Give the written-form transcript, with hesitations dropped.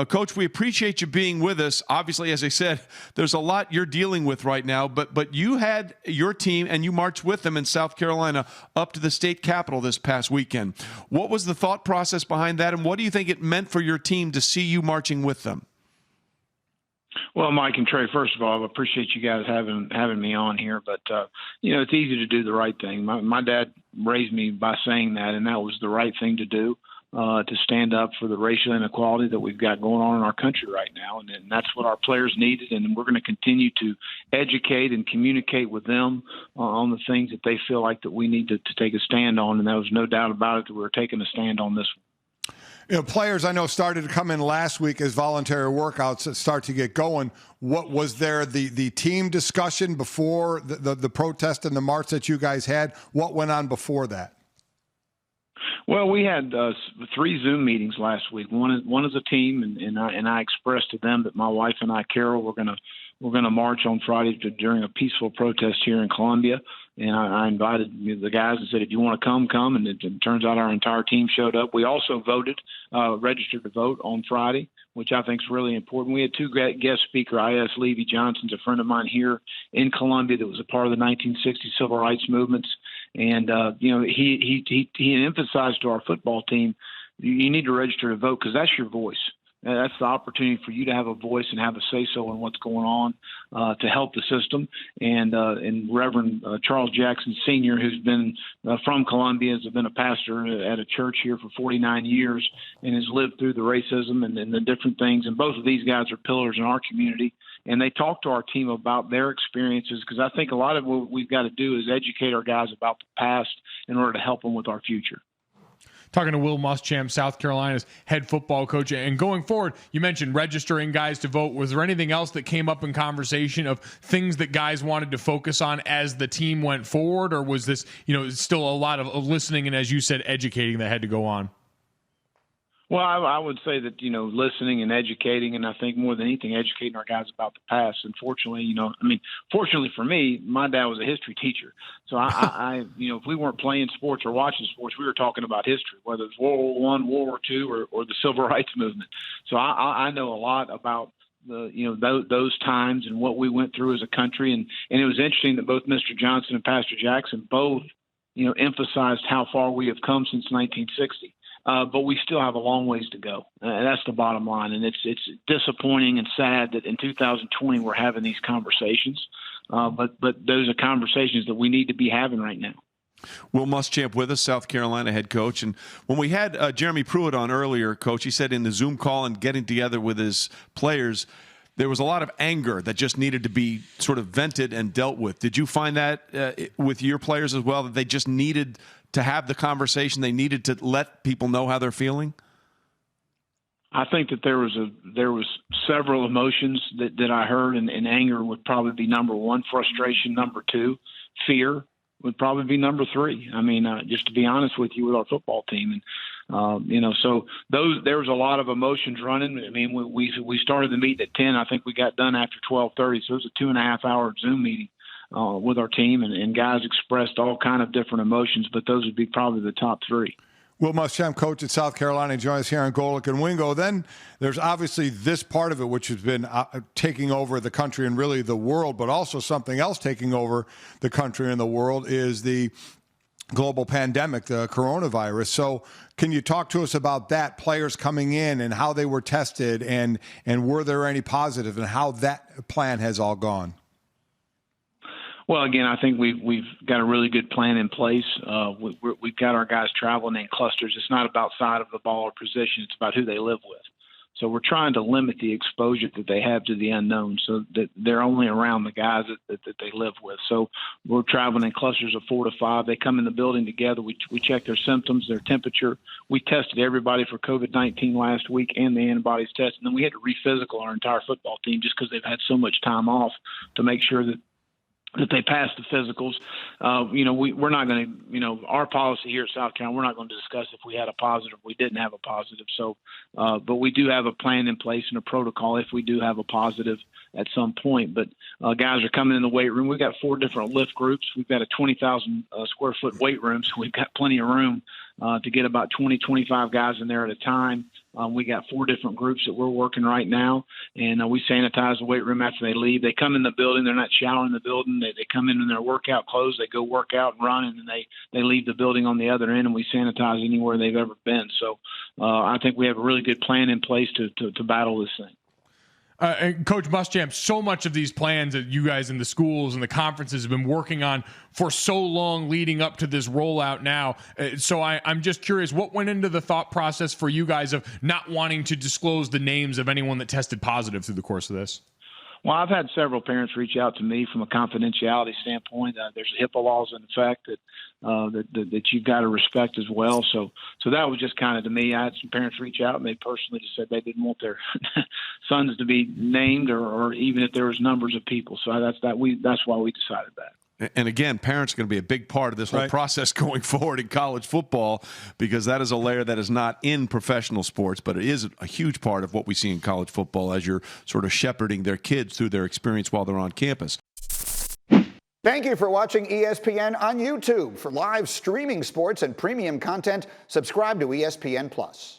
Coach, we appreciate you being with us. Obviously, as I said, there's a lot you're dealing with right now, but you had your team and you marched with them in South Carolina up to the state capitol this past weekend. What was the thought process behind that, and what do you think it meant for your team to see you marching with them? Well, Mike and Trey, first of all, I appreciate you guys having me on here. But, it's easy to do the right thing. My dad raised me by saying that, and that was the right thing to do, to stand up for the racial inequality that we've got going on in our country right now. And that's what our players needed, and we're going to continue to educate and communicate with them on the things that they feel like that we need to take a stand on. And there was no doubt about it that we were taking a stand on this one. Players I know started to come in last week as voluntary workouts start to get going. What was there, the team discussion before the protest and the march that you guys had? What went on before that? Well, we had 3 Zoom meetings last week. One as a team, and I expressed to them that my wife and I, Carol, we're going to march on Friday during a peaceful protest here in Columbia. And I invited the guys and said, if you want to come. And it turns out our entire team showed up. We also registered to vote on Friday, which I think is really important. We had 2 guest speakers. I.S. Levy Johnson's a friend of mine here in Columbia that was a part of the 1960 civil rights movements. And, he emphasized to our football team, you need to register to vote because that's your voice. That's the opportunity for you to have a voice and have a say-so in what's going on to help the system. And Reverend Charles Jackson Sr., who's been from Columbia, has been a pastor at a church here for 49 years and has lived through the racism and the different things. And both of these guys are pillars in our community. And they talk to our team about their experiences because I think a lot of what we've got to do is educate our guys about the past in order to help them with our future. Talking to Will Muschamp, South Carolina's head football coach. And going forward, you mentioned registering guys to vote. Was there anything else that came up in conversation of things that guys wanted to focus on as the team went forward? Or was this, still a lot of listening and, as you said, educating that had to go on? Well, I would say that, listening and educating, and I think more than anything, educating our guys about the past. And fortunately, fortunately for me, my dad was a history teacher. So I if we weren't playing sports or watching sports, we were talking about history, whether it's World War I, World War II, or the Civil Rights Movement. So I know a lot about those times and what we went through as a country. And it was interesting that both Mr. Johnson and Pastor Jackson both, emphasized how far we have come since 1960. But we still have a long ways to go. That's the bottom line. And it's disappointing and sad that in 2020 we're having these conversations. But those are conversations that we need to be having right now. Will Muschamp with us, South Carolina head coach. And when we had Jeremy Pruitt on earlier, Coach, he said in the Zoom call and getting together with his players, there was a lot of anger that just needed to be sort of vented and dealt with. Did you find that with your players as well, that they just needed to have the conversation, they needed to let people know how they're feeling? I think that there was several emotions that I heard, and anger would probably be number 1, frustration number 2, fear would probably be number 3. I mean, just to be honest with you, with our football team, and so there was a lot of emotions running. I mean, we started the meeting at 10. I think we got done after 12:30, so it was a 2.5-hour Zoom meeting with our team, and guys expressed all kind of different emotions, but those would be probably the top 3. Will Muschamp, coach at South Carolina, joins us here on Golic and Wingo. Then there's obviously this part of it, which has been taking over the country and really the world, but also something else taking over the country and the world is the global pandemic, the coronavirus. So can you talk to us about that, players coming in and how they were tested and were there any positive and how that plan has all gone? Well, again, I think we've got a really good plan in place. We've got our guys traveling in clusters. It's not about side of the ball or position. It's about who they live with. So we're trying to limit the exposure that they have to the unknown so that they're only around the guys that they live with. So we're traveling in clusters of 4 to 5. They come in the building together. We check their symptoms, their temperature. We tested everybody for COVID-19 last week and the antibodies test. And then we had to re-physical our entire football team just because they've had so much time off to make sure that they pass the physicals. We're not going to, our policy here at South Carolina, we're not going to discuss if we had a positive, we didn't have a positive. So, but we do have a plan in place and a protocol if we do have a positive at some point. But guys are coming in the weight room. We've got 4 different lift groups. We've got a 20,000 square foot weight room, so we've got plenty of room to get about 20, 25 guys in there at a time. We got 4 different groups that we're working right now, and we sanitize the weight room after they leave. They come in the building. They're not showering in the building. They come in their workout clothes. They go work out and run, and then they leave the building on the other end, and we sanitize anywhere they've ever been. So I think we have a really good plan in place to battle this thing. And Coach Muschamp, so much of these plans that you guys in the schools and the conferences have been working on for so long leading up to this rollout now. So I'm just curious, what went into the thought process for you guys of not wanting to disclose the names of anyone that tested positive through the course of this? Well, I've had several parents reach out to me from a confidentiality standpoint. There's HIPAA laws in effect that you've got to respect as well. So that was just kind of to me. I had some parents reach out and they personally just said they didn't want their sons to be named or even if there was numbers of people. So that's why we decided that. And again, parents are going to be a big part of this whole process going forward in college football, because that is a layer that is not in professional sports, but it is a huge part of what we see in college football as you're sort of shepherding their kids through their experience while they're on campus. Thank you for watching ESPN on YouTube. For live streaming sports and premium content, subscribe to ESPN+.